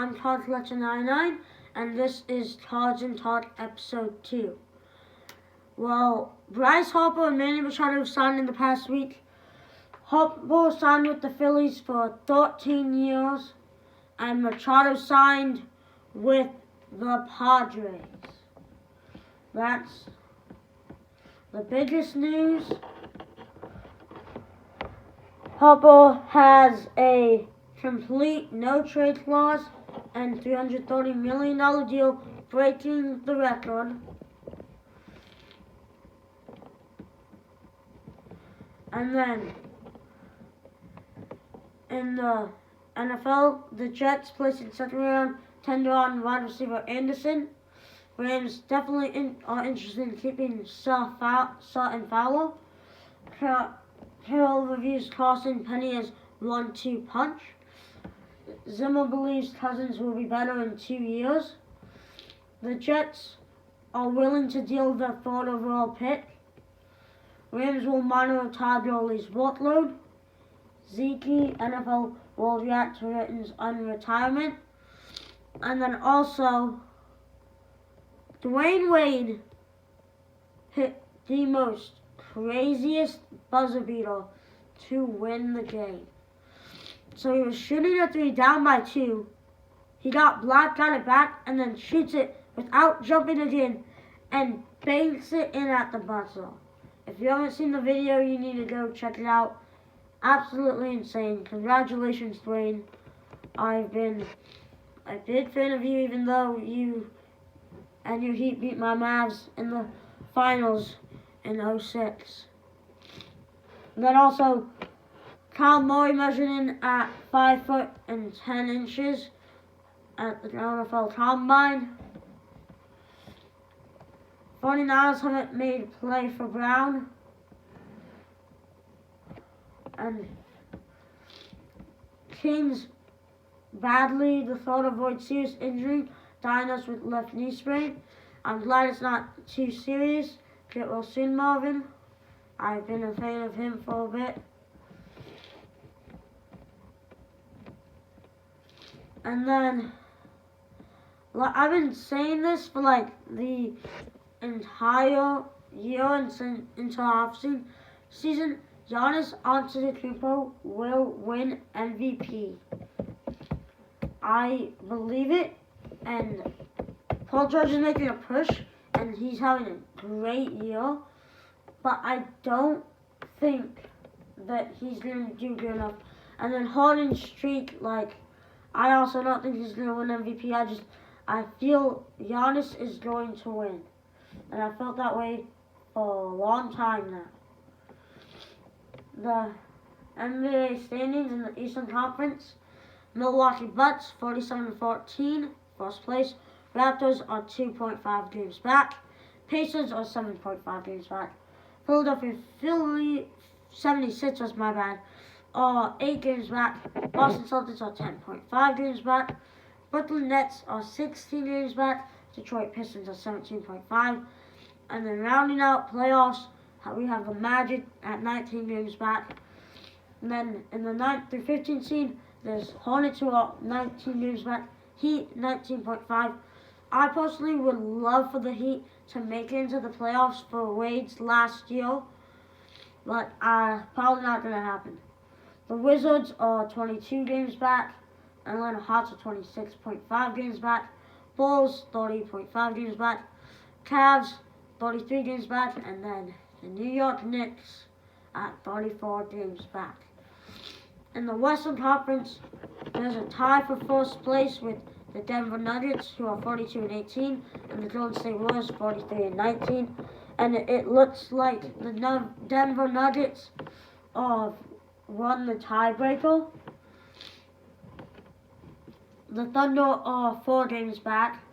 I'm Todd Fletcher99, and this is Todd's and Todd episode 2. Well, Bryce Harper and Manny Machado signed in the past week. Harper signed with the Phillies for 13 years, and Machado signed with the Padres. That's the biggest news. Harper has a complete no-trade clause and $330 million deal, breaking the record. And then, in the NFL, the Jets placed in second round tender on wide receiver Anderson. Rams definitely are interested in keeping Sutton Fowler. Carroll reviews Carson Penny as 1-2 punch. Zimmer believes Cousins will be better in 2 years. The Jets are willing to deal the third overall pick. Rams will monitor Todd Gurley's workload. Zeke, NFL will react to Ritten's unretirement. And then also, Dwayne Wade hit the most craziest buzzer beater to win the game. So he was shooting a 3 down by 2. He got blocked, got it back, and then shoots it without jumping again and banks it in at the buzzer. If you haven't seen the video, you need to go check it out. Absolutely insane. Congratulations, Dwayne. I've been a big fan of you, even though you and your Heat beat my Mavs in the finals in 06. And then also, Kyle Murray measured in at 5 foot and 10 inches at the NFL Combine. 49ers haven't made play for Brown. And Kings badly the thought avoid serious injury, diagnosed with left knee sprain. I'm glad it's not too serious. Get well soon, Marvin. I've been a fan of him for a bit. And then, I've been saying this for like the entire year into off-season. Giannis Antetokounmpo will win MVP. I believe it, and Paul George is making a push, and he's having a great year, but I don't think that he's going to do good enough. And then Harden's streak, I also don't think he's going to win MVP. I feel Giannis is going to win, and I felt that way for a long time now. The NBA standings in the Eastern Conference: Milwaukee Bucks 47-14, first place. Raptors are 2.5 games back. Pacers are 7.5 games back. Philadelphia Philly 76ers, my bad, are 8 games back. Boston Celtics are 10.5 games back. Brooklyn Nets are 16 games back. Detroit Pistons are 17.5. And then rounding out playoffs, we have the Magic at 19 games back. And then in the 9th through 15th seed, there's Hornets who are 19 games back. Heat 19.5. I personally would love for the Heat to make it into the playoffs for Wade's last year, but probably not going to happen. The Wizards are 22 games back. Atlanta Hawks are 26.5 games back. Bulls 30.5 games back. Cavs 33 games back. And then the New York Knicks at 34 games back. In the Western Conference, there's a tie for first place with the Denver Nuggets, who are 42-18, and the Golden State Warriors 43-19. And it looks like the Denver Nuggets won the tiebreaker. The Thunder are 4 games back.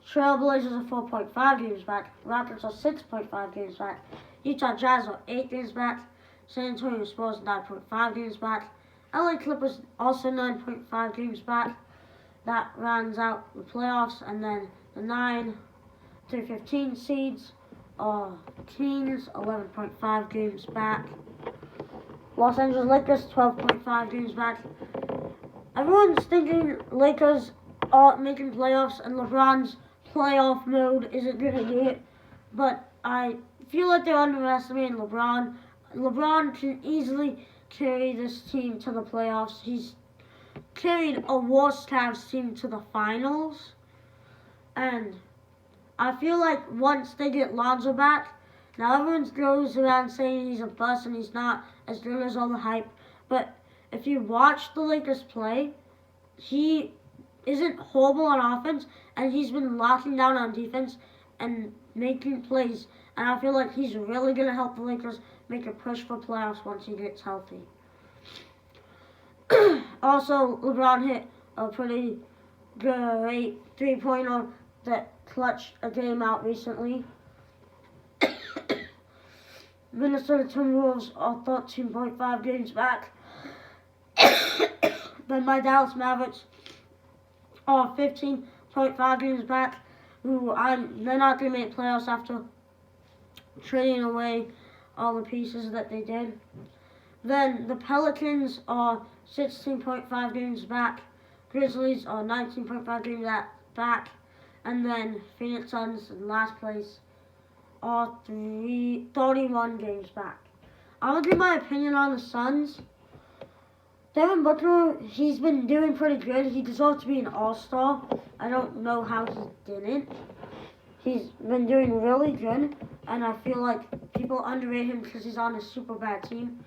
Trailblazers are 4.5 games back. Raptors are 6.5 games back. Utah Jazz are 8 games back. San Antonio Spurs 9.5 games back. LA Clippers also 9.5 games back. That rounds out the playoffs. And then the 9 through 15 seeds are Kings 11.5 games back. Los Angeles Lakers 12.5 games back. Everyone's thinking Lakers making playoffs, and LeBron's playoff mode isn't going to do it. But I feel like they're underestimating LeBron. LeBron can easily carry this team to the playoffs. He's carried a worst Cavs team to the finals. And I feel like once they get Lonzo back, now everyone goes around saying he's a bust and he's not as good as all the hype. But if you watch the Lakers play, he isn't horrible on offense, and he's been locking down on defense and making plays. And I feel like he's really going to help the Lakers make a push for playoffs once he gets healthy. Also, LeBron hit a pretty great three-pointer that clutched a game out recently. Minnesota Timberwolves are 13.5 games back. Then my Dallas Mavericks are 15.5 games back. They're not going to make playoffs after trading away all the pieces that they did. Then the Pelicans are 16.5 games back. Grizzlies are 19.5 games back. And then Phoenix Suns in last place are 31 games back. I'll give my opinion on the Suns. Devin Booker, he's been doing pretty good. He deserves to be an all-star. I don't know how he didn't. He's been doing really good, and I feel like people underrate him because he's on a super bad team.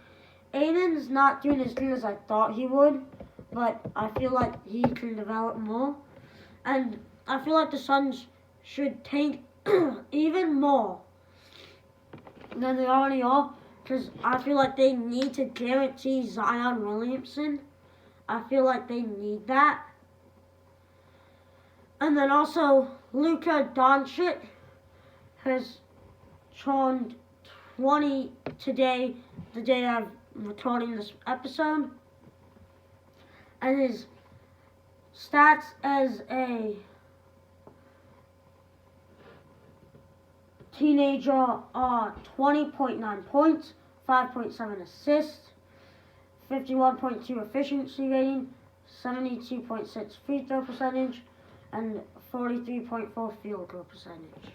Aiden's not doing as good as I thought he would, but I feel like he can develop more. And I feel like the Suns should tank even more than they already are, because I feel like they need to guarantee Zion Williamson. I feel like they need that. And then also, Luka Doncic has turned 20 today, the day I'm recording this episode. And his stats as a teenager are 20.9 points, 5.7 assists, 51.2 efficiency rating, 72.6 free throw percentage, and 43.4 field goal percentage.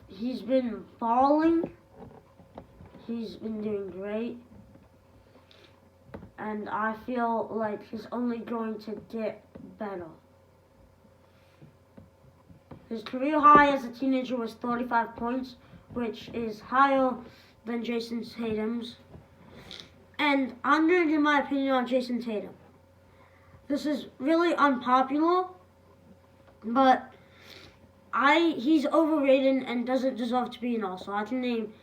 He's been balling. He's been doing great. And I feel like he's only going to get better. His career high as a teenager was 35 points, which is higher than Jason Tatum's. And I'm going to give my opinion on Jason Tatum. This is really unpopular, but he's overrated and doesn't deserve to be an all-star. I can name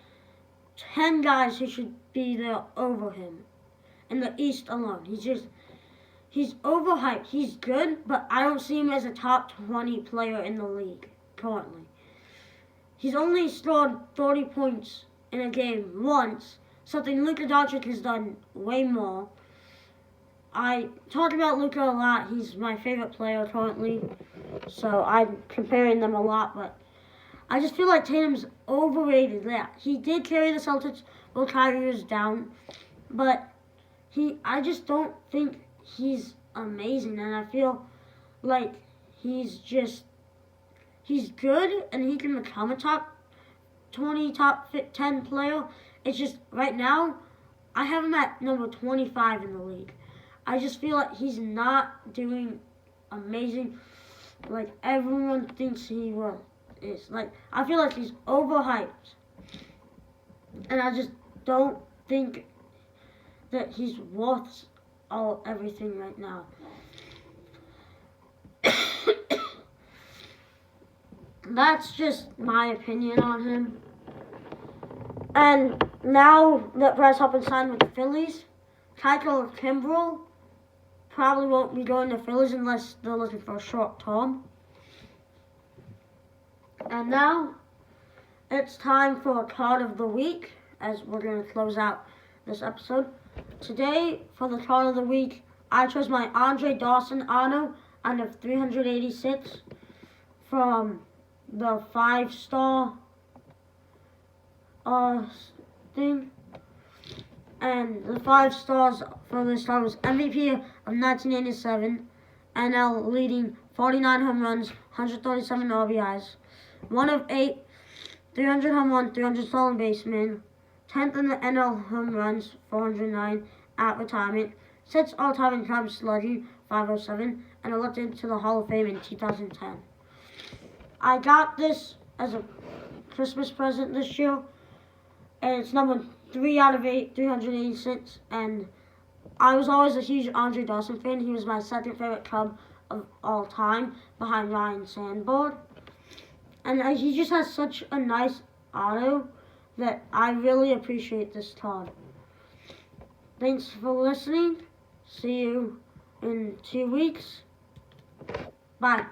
10 guys who should be there over him in the East alone. He's overhyped. He's good, but I don't see him as a top 20 player in the league currently. He's only scored 30 points in a game once, something Luka Doncic has done way more. I talk about Luka a lot. He's my favorite player currently, so I'm comparing them a lot, but I just feel like Tatum's overrated. Yeah, he did carry the Celtics while Kyrie was down, but I just don't think he's amazing, and I feel like he's good, and he can become a top 20, top 10 player. It's just, right now, I have him at number 25 in the league. I just feel like he's not doing amazing like everyone thinks he is. Like, I feel like he's overhyped. And I just don't think that he's worth everything right now. That's just my opinion on him. And now that Bryce Harper signed with the Phillies, Tyler Kimbrell probably won't be going to Phillies unless they're looking for a short term. And now it's time for a card of the week, as we're going to close out this episode. Today, for the card of the week, I chose my Andre Dawson auto out of 386 from the 5-star thing. And the 5 stars for this card was MVP of 1987, NL, leading 49 home runs, 137 RBIs. 1 of 8, 300 home run, 300 stolen basemen. 10th in the NL home runs, 409 at retirement. 6th all-time in Cubs slugging, 507, and elected to the Hall of Fame in 2010. I got this as a Christmas present this year, and it's number 3 out of 8, 386, and I was always a huge Andre Dawson fan. He was my second favorite Cub of all time, behind Ryan Sandberg. And he just has such a nice auto that I really appreciate this card. Thanks for listening. See you in 2 weeks. Bye.